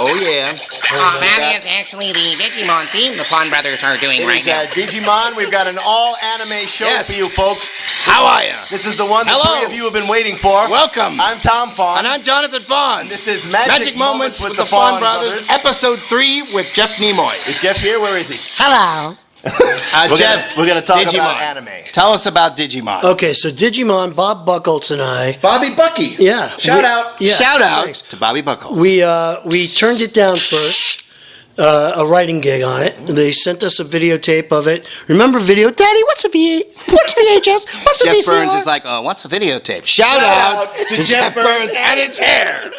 Oh, yeah. That is actually the Digimon theme the Fahn brothers are doing right now. Digimon. We've got an all-anime show for you folks. How are you? This is the one the three of you have been waiting for. Welcome. I'm Tom Fahn. And I'm Jonathan Fahn. And this is Magic Moments with the Fahn brothers. Episode 3 with Jeff Nimoy. Is Jeff here? Where is he? Hello. Jeff, we're gonna talk Digimon. about anime. Tell us about Digimon. Okay, so Digimon, Bob Buckholz and I. Bobby Bucky. Yeah. Shout out. Yeah, Shout out thanks. to Bobby Buckholz. We turned it down first. A writing gig on it. They sent us a videotape of it. Remember video? Daddy, what's a VHS? What's a Jeff VCR? Burns is like, what's a videotape? Shout out to Jeff Burns and his hair.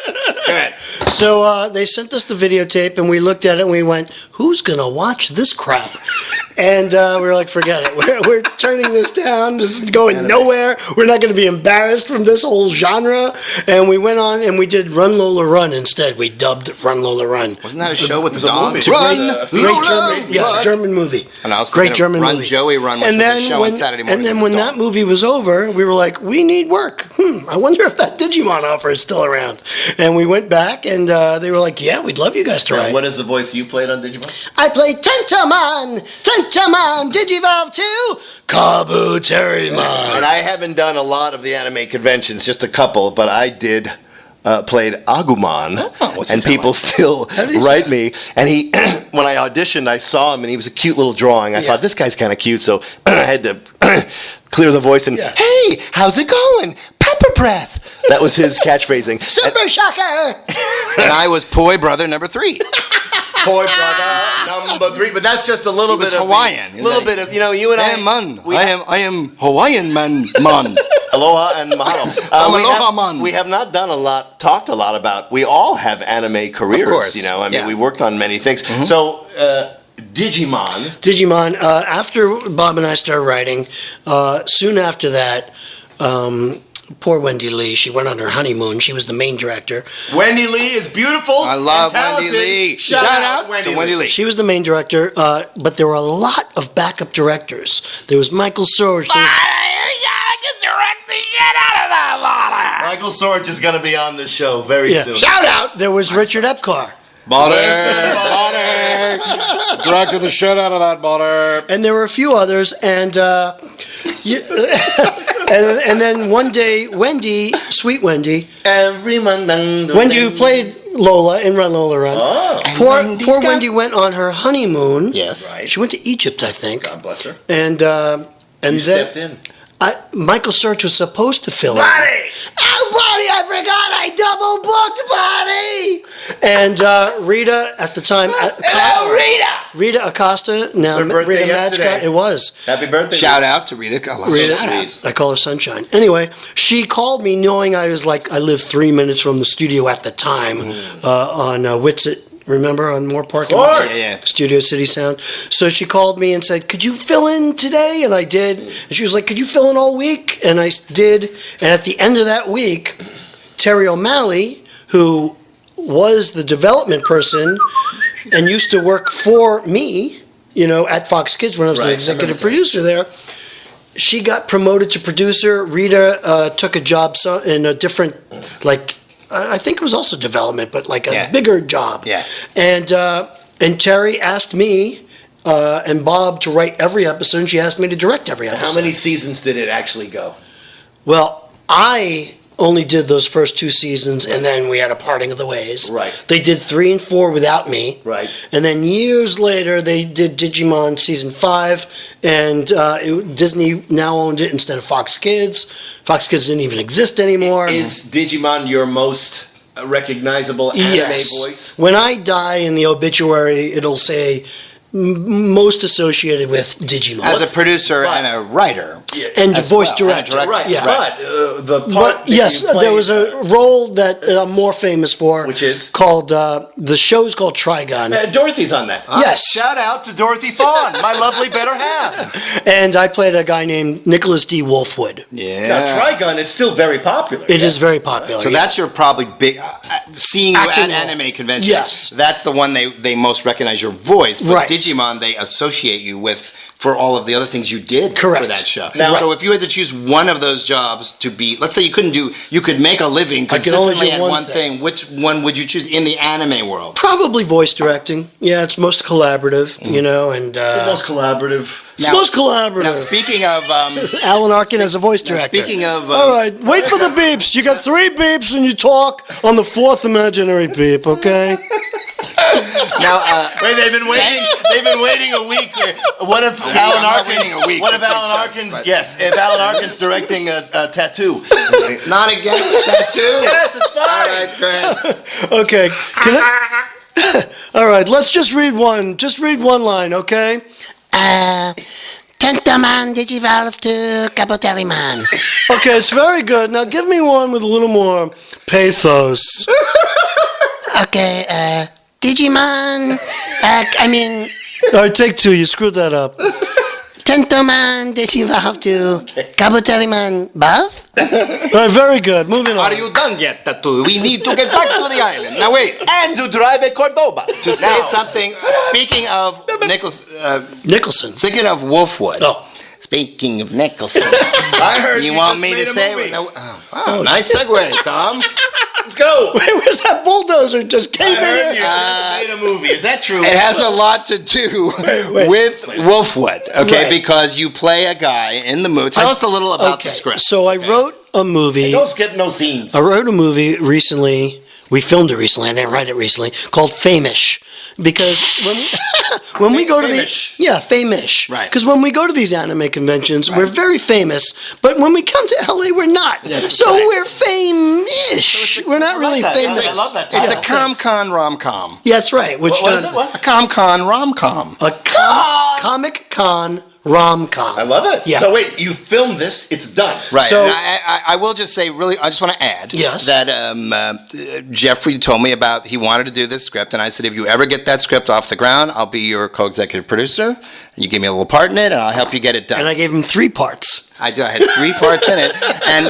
Good. So they sent us the videotape, and we looked at it, and we went, who's going to watch this crap? And we were like, forget it. We're turning this down. This is going nowhere. We're not going to be embarrassed from this whole genre. And we went on, and we did Run Lola Run instead. We dubbed Run Lola Run. Wasn't that a show with the dog? German movie. And I was great German Run movie. Joey Run, which was a show on Saturday morning. And then when that movie was over, we were like, we need work. I wonder if that Digimon offer is still around. And we went back, and they were like, yeah, we'd love you guys to write. What is the voice you played on Digimon? I played Tentamon, Digivolve 2, Kabuterimon. And I haven't done a lot of the anime conventions, just a couple, but I did. Played Agumon, and people still write me. And he, when I auditioned, I saw him, and he was a cute little drawing. I thought, this guy's kind of cute, so I had to clear the voice and, hey, how's it going? Pepper breath. That was his catchphrasing. Super Shocker. And I was Poi Brother number 3. Poi Brother number 3, but that's just a little bit of Hawaiian. Bit of, you and I am Hawaiian man. Aloha and mahalo. Aloha man. We have not talked a lot about, we all have anime careers, of course. We worked on many things. Mm-hmm. So, Digimon, after Bob and I started writing, soon after that, poor Wendy Lee, she went on her honeymoon. She was the main director. Wendy Lee is beautiful. I love Wendy Lee. Shout out to Wendy Lee. She was the main director, but there were a lot of backup directors. There was Michael Sorge. Michael Sorge is going to be on the show very soon. Shout out! There was Richard Epcar. Butter. Directed the shit out of that butter. And there were a few others, and and then one day, sweet Wendy, Wendy who played Lola in Run Lola Run. Oh. Poor Wendy went on her honeymoon. Yes. Right. She went to Egypt, I think. God bless her. And you stepped in. Michael Sorge was supposed to fill in. Buddy! Oh, buddy, I forgot I double booked, buddy! And Rita, at the time... Rita Acosta. Now, her birthday Rita yesterday. Magica, it was. Happy birthday. Shout out to Rita. I call her Sunshine. Anyway, she called me knowing I lived 3 minutes from the studio at the time on Witsit. Remember, on Moore Park? Of course. Studio City Sound. So she called me and said, could you fill in today? And I did. And she was like, could you fill in all week? And I did. And at the end of that week, Terry O'Malley, who was the development person and used to work for me, at Fox Kids when I was the executive producer there, she got promoted to producer. Rita took a job in a different, I think it was also development, but like a bigger job. Yeah. And Terry asked me and Bob to write every episode, and she asked me to direct every episode. How many seasons did it actually go? Well, I only did those first 2 seasons, and then we had a parting of the ways. Right. They did 3 and 4 without me. Right. And then years later, they did Digimon season 5, and Disney now owned it instead of Fox Kids. Fox Kids didn't even exist anymore. Is Digimon your most recognizable anime voice? When I die in the obituary, it'll say most associated with Digimon. As a producer and a writer. And voice director. Right, yeah. But the part there was a role that I'm more famous for. Which is? Called, the show's called Trigun. Dorothy's on that. Yes. Shout out to Dorothy Fahn, my lovely better half. And I played a guy named Nicholas D. Wolfwood. Yeah. Now, Trigun is still very popular. It is very popular. So that's your probably big, seeing you at anime conventions. Yes. That's the one they most recognize your voice. But right. Digimon, they associate you with for all of the other things you did Correct. for that show. Now- So if you had to choose one of those jobs to be, let's say you could make a living I could only consistently do at one one thing. thing, which one would you choose in the anime world? Probably voice directing. Yeah, it's most collaborative, and It's most collaborative. it's most collaborative. Now, speaking of, Alan Arkin as a voice director. speaking of, all right, wait for the beeps. You got 3 beeps when you talk on the 4th imaginary beep. Okay. now, Wait, they've been waiting. They've been waiting a week. What if Alan I'm not Arkin's? waiting a week What if to Alan fix Arkin's? that, but- Yes, if Alan Arkin's directing a tattoo. not again tattoo. Yes, it's fine. All right, go ahead. Okay. Can I, all right, let's just read one. Just read one line, okay? Tentaman Digivolve to Capotelliman. Okay, it's very good. Now give me one with a little more pathos. Okay, Digimon. All right, take 2. You screwed that up. Tentoman Digivolve to Capotelliman Buff. All right, very good. Moving on. Are you done yet, tattoo? We need to get back to the island. Now wait. And to drive a Cordoba. To say something. Speaking of Nicholson. Speaking of Wolfwood. Oh. Speaking of Nicholson. I heard You you want just me to made a say? movie. Wow, nice segue, Tom. Let's go. Wait, where's that bulldozer? Just came I heard in you here. just made a movie. Is that true? It has a lot to do with Wolfwood, okay? Right. Because you play a guy in the movie. Tell us a little about the script. So I wrote a movie. Don't skip no scenes. I wrote a movie recently. We filmed it recently. I didn't write it recently. Called Famish. Because when we go to Famish. Famish. Right. Because when we go to these anime conventions, we're very famous, but when we come to LA, we're not. So we're fame-ish. We're not really that. famous. I love that. It's Yeah, a com-con rom-com. Yeah, that's right. Which What is it? What? A com-con rom-com. A Comic Con rom-com. I love it. Yeah. So wait, you filmed this. It's done. Right. So- And I will just say, really, I just want to add Yes. that Jeffrey told me about he wanted to do this script, and I said, if you ever get that script off the ground, I'll be your co-executive producer. And you give me a little part in it, and I'll help you get it done. And I gave him 3 parts. I had 3 parts in it, and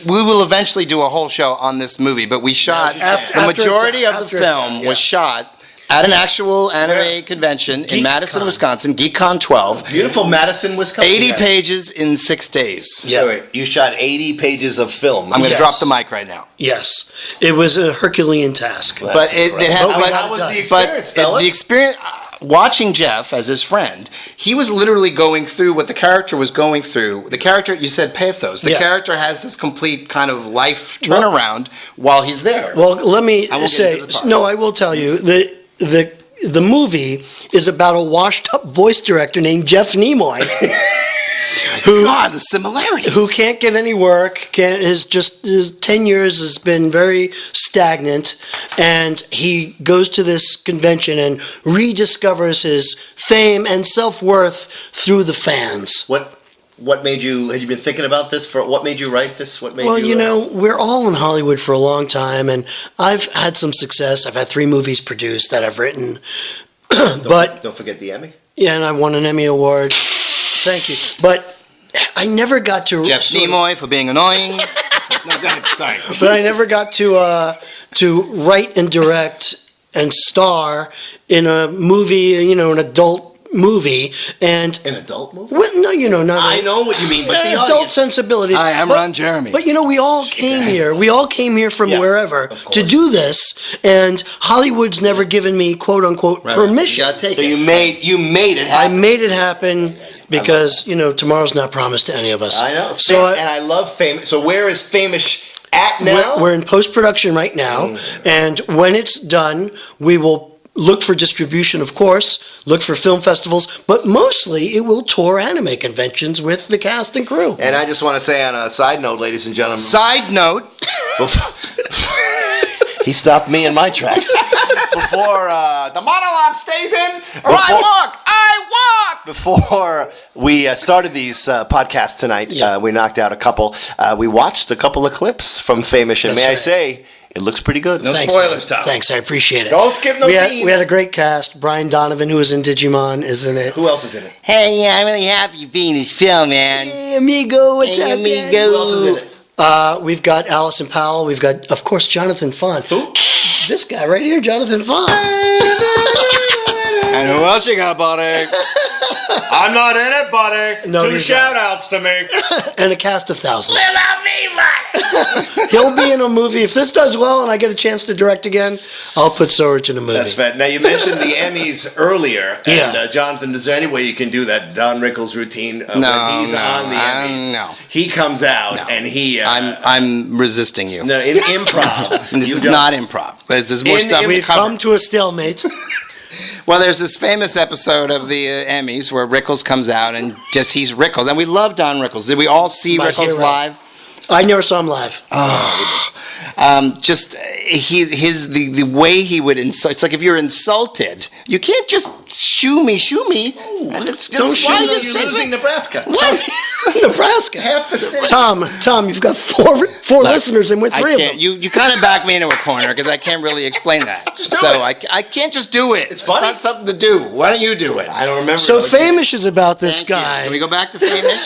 we will eventually do a whole show on this movie. But we shot After the it's majority out. of the After it's out, film was shot at an actual anime convention in Madison, Wisconsin, GeekCon 12. Beautiful Madison, Wisconsin. 80 pages in 6 days. Yeah. Wait, you shot 80 pages of film. I'm going to Yes. drop the mic right now. Yes. It was a Herculean task. That's But it incredible. had. I mean, but- how was the but experience, fellas? the experience. Watching Jeff as his friend, he was literally going through what the character was going through. The character, you said pathos. The Yeah. character has this complete kind of life turnaround while he's there. Well, let me I won't get say, into the part. no, I will tell you, the movie is about a washed-up voice director named Jeff Nimoy, God, the similarities. who can't get any work. His 10 years has been very stagnant, and he goes to this convention and rediscovers his fame and self-worth through the fans. What made you? Had you been thinking about this? What made you write this? What made Well, you? you know, we're all in Hollywood for a long time, and I've had some success. I've had 3 movies produced that I've written, but don't forget the Emmy. yeah, and I won an Emmy Award. Thank you. But I never got to Jeff Nimoy for being annoying. No, go ahead. Sorry. But I never got to write and direct and star in a movie, an adult movie, and An adult movie. well, no, not I know what you mean, but the adult audience. sensibilities. Hi, I'm But- Ron Jeremy. But we all came here. We all came here from Yeah, wherever of course. to do this, and Hollywood's never given me "quote unquote" permission. You gotta take So it. you made it I happen. made it happen because tomorrow's not promised to any of us. I know. So And I love Fame. So where is Famish at now? we're in post production right now, and when it's done, we will look for distribution, of course, look for film festivals, but mostly it will tour anime conventions with the cast and crew. And I just want to say on a side note, ladies and gentlemen, Side note. he stopped me in my tracks. Before the monologue stays in, or I walk. Before we started these podcasts tonight, we knocked out a couple. We watched a couple of clips from Famish, and That's may I right. say, it looks pretty good. No Thanks, spoilers, man. Tom. Thanks, I appreciate it. Don't skip no we had, scenes. we had a great cast. Brian Donovan, who was in Digimon, is in it. Who else is in it? Hey, yeah, I'm really happy to be in this film, man. Hey, amigo, what's Hey, up, man? amigo. Who else is in it? We've got Allison Powell. We've got, of course, Jonathan Fahn. Who? This guy right here, Jonathan Fahn. And who else you got, buddy? I'm not in it, buddy. No, Two you're shout-outs to me. And a cast of thousands. Without me, buddy. He'll be in a movie. If this does well and I get a chance to direct again, I'll put Sorich in a movie. That's fair. Now, you mentioned the Emmys earlier. Yeah. And, Jonathan, is there any way you can do that Don Rickles routine when he's on the Emmys? No. He comes out and he... I'm resisting you. no, in improv. This is not improv. There's more stuff to We've cover. come to a stalemate. Well, there's this famous episode of the Emmys where Rickles comes out and just he's Rickles, and we love Don Rickles. Did we all see My Rickles hero. live? I never saw him live. The way he would insult. It's like if you're insulted, you can't just shoo me, and it's Don't just shoo why me, you You're say losing Nebraska. What? Nebraska. Half the city. Tom, you've got four listeners and we're three of them. You kind of back me into a corner because I can't really explain that. So I can't just do it. It's funny. not something to do. Why don't you do it? I don't remember. So those. Famish is about this Thank you. guy. Can we go back to famous?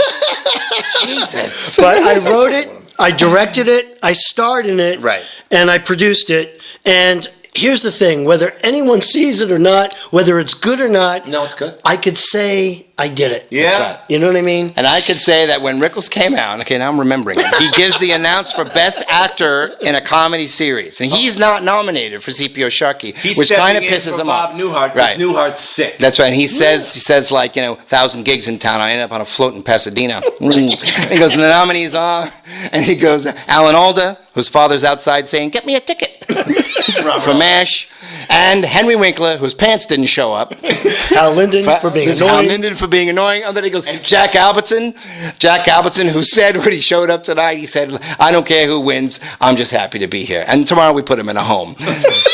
Jesus. But I wrote it, I directed it, I starred in it, Right. and I produced it. And here's the thing, whether anyone sees it or not, whether it's good or not, No, it's good. I could say I did it. Yeah. You know what I mean? And I could say that when Rickles came out, okay, now I'm remembering it, he gives the announce for Best Actor in a Comedy Series. And he's not nominated for C.P.O. Sharkey, He's which kind of stepping in pisses for him Bob off. Newhart, Right. because Newhart's sick. That's right. And he says like, 1,000 gigs in town. I end up on a float in Pasadena. He goes, and the nominees are, and he goes, Alan Alda, whose father's outside saying, get me a ticket from MASH, and Henry Winkler, whose pants didn't show up. Hal Linden for being Hal annoying. Linden for being annoying. And then he goes, Jack Albertson, who said when he showed up tonight, he said, I don't care who wins, I'm just happy to be here. And tomorrow we put him in a home.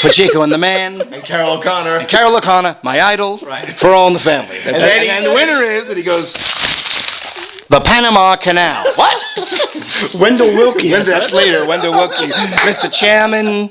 For Chico and the Man, And Carol O'Connor. Carol O'Connor, my idol, Right. for All in the Family. And, then the winner is, and he goes, the Panama Canal. What? Wendell Wilkie. That's later, Wendell Wilkie. Mr. Chairman.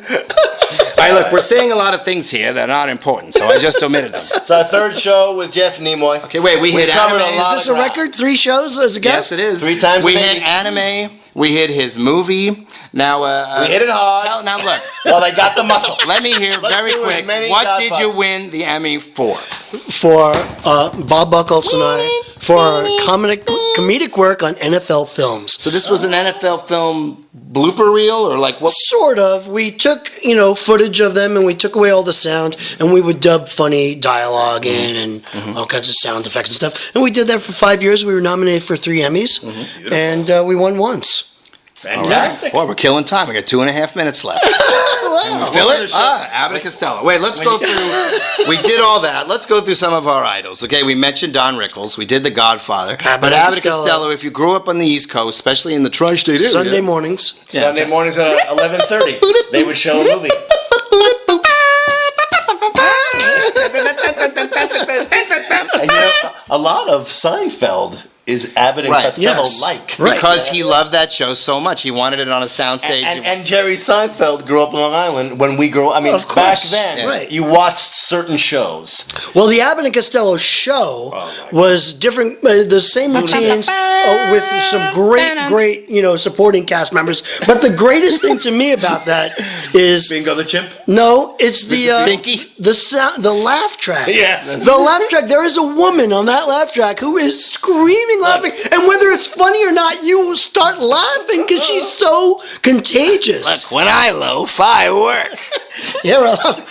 All right, look, we're saying a lot of things here that are not important, so I just omitted them. It's our third show with Jeff Nimoy. Okay, wait, we hit covered anime. a lot Is this of a ground. record? 3 shows as a Yes, guest? it is. 3 times we a hit baby. anime. We hit his movie. Now, We hit it hard. Now, look. Well, they got the muscle. Let me hear Let's very do as quick. many What did you Godfather- win the Emmy for? For Bob Buchholz and I, for our comedic work on NFL films. So this was an NFL film blooper reel, or like what? Sort of. We took, footage of them and we took away all the sound and we would dub funny dialogue in and all kinds of sound effects and stuff. And we did that for 5 years. We were nominated for 3 Emmys and we won once. Fantastic. Boy, we're killing time. We got 2.5 minutes left. Can we fill it? Abbott Costello. Wait, let's go through. We did all that. Let's go through some of our idols. Okay, we mentioned Don Rickles. We did The Godfather. But Abbott Costello, if you grew up on the East Coast, especially in the tri-state area. Sunday mornings. Sunday mornings at 11:30, they would show a movie. And a lot of Seinfeld is Abbott and Right. Costello Yes. like. Because he loved that show so much. He wanted it on a soundstage. And Jerry Seinfeld grew up on Long Island when we grew up. I mean, Of back course. then, Yeah. Right. you watched certain shows. Well, the Abbott and Costello show was different, the same routines with some great, supporting cast members. But the greatest thing to me about that is Bingo the Chimp? no, it's the Stinky? the sound, the laugh track. Yeah. The laugh track. There is a woman on that laugh track who is screaming, laughing, and whether it's funny or not, you will start laughing because she's so contagious. Look, when I loaf, I work. Yeah, well,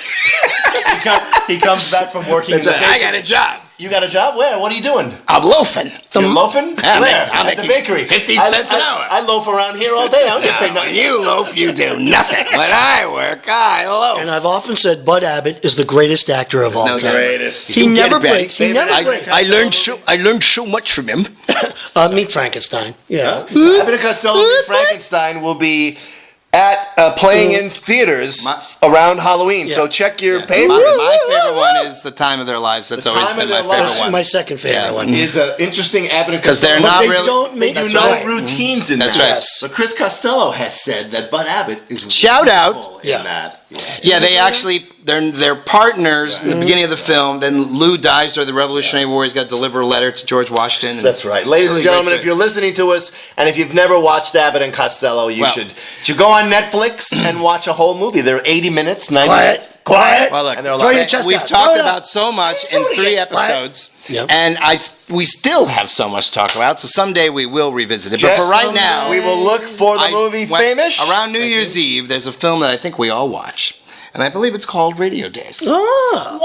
He comes back from working in the I bakery. got a job. You got a job? Where? What are you doing? I'm loafing. You're loafing? I'm Where? making- I'm At the making bakery. 15 cents an hour. I loaf around here all day. I don't get paid When nothing. you loaf, you do nothing. When I work, I loaf. and I've often said Bud Abbott is the greatest actor of all no time. Greatest. He You get never it, Ben. breaks. He never breaks. I learned so much from him. Meet Frankenstein. Yeah. Abbott and Costello and Frankenstein will be at playing in theaters around Halloween. So check your paper. My favorite one is The Time of Their Lives. That's The always Time been of my Their favorite Lives. one. My second favorite Yeah. one. Is an interesting Abbott and 'Cause they're Costello. not they really- don't make They do that's no right. routines in That's that. right. But Chris Costello has said that Bud Abbott is Shout out. wonderful Yeah. in that. Yeah, they actually they're partners in the beginning of the film. Then Lou dies during the Revolutionary War. He's got to deliver a letter to George Washington. That's right. Ladies and gentlemen, if you're listening to us, and if you've never watched Abbott and Costello, you should go on Netflix and watch a whole movie. They're 80 minutes, 90 minutes. Quiet. Well, look, And they're Throw like, your chest we've out. talked Throw it about up. so much in 3 episodes, Yep. and we still have so much to talk about. So someday we will revisit it. But Just for right now, we will look for the movie Famous. Around New Year's Eve, there's a film that I think we all watch, and I believe it's called Radio Days. Oh.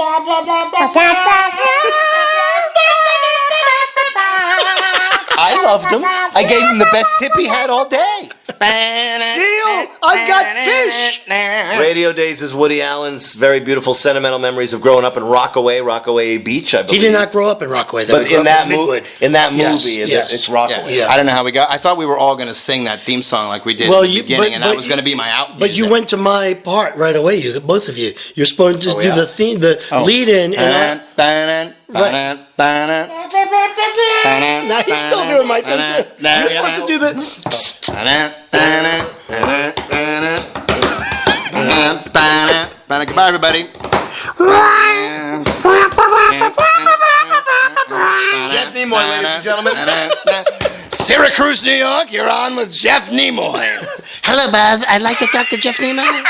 I loved him. I gave him the best tip he had all day. Seal, I've got fish. Radio Days is Woody Allen's very beautiful sentimental memories of growing up in Rockaway Beach, I He believe. did not grow up in Rockaway. though. But He grew in up that movie, Yes. it's Rockaway. Yeah. I don't know how we got. I thought we were all going to sing that theme song like we did Well, at the beginning, and that was going to be my out. But you went to my part right away. You, both of you. You're supposed to do the theme, the lead in. And now he's still doing my thing too. You're supposed to do the. Goodbye, everybody. Jeff Nimoy, ladies and gentlemen. Syracuse, New York, you're on with Jeff Nimoy. Hello, Buzz. I'd like to talk to Jeff Nimoy.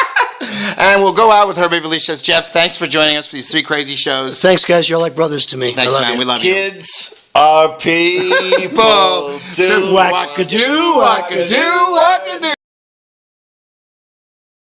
And we'll go out with Hervé Villechaize. Jeff, thanks for joining us for these 3 crazy shows. Thanks, guys. You're like brothers to me. Thanks, I love man. you. We love you. Kids are people to Wackadoo, wackadoo, wackadoo.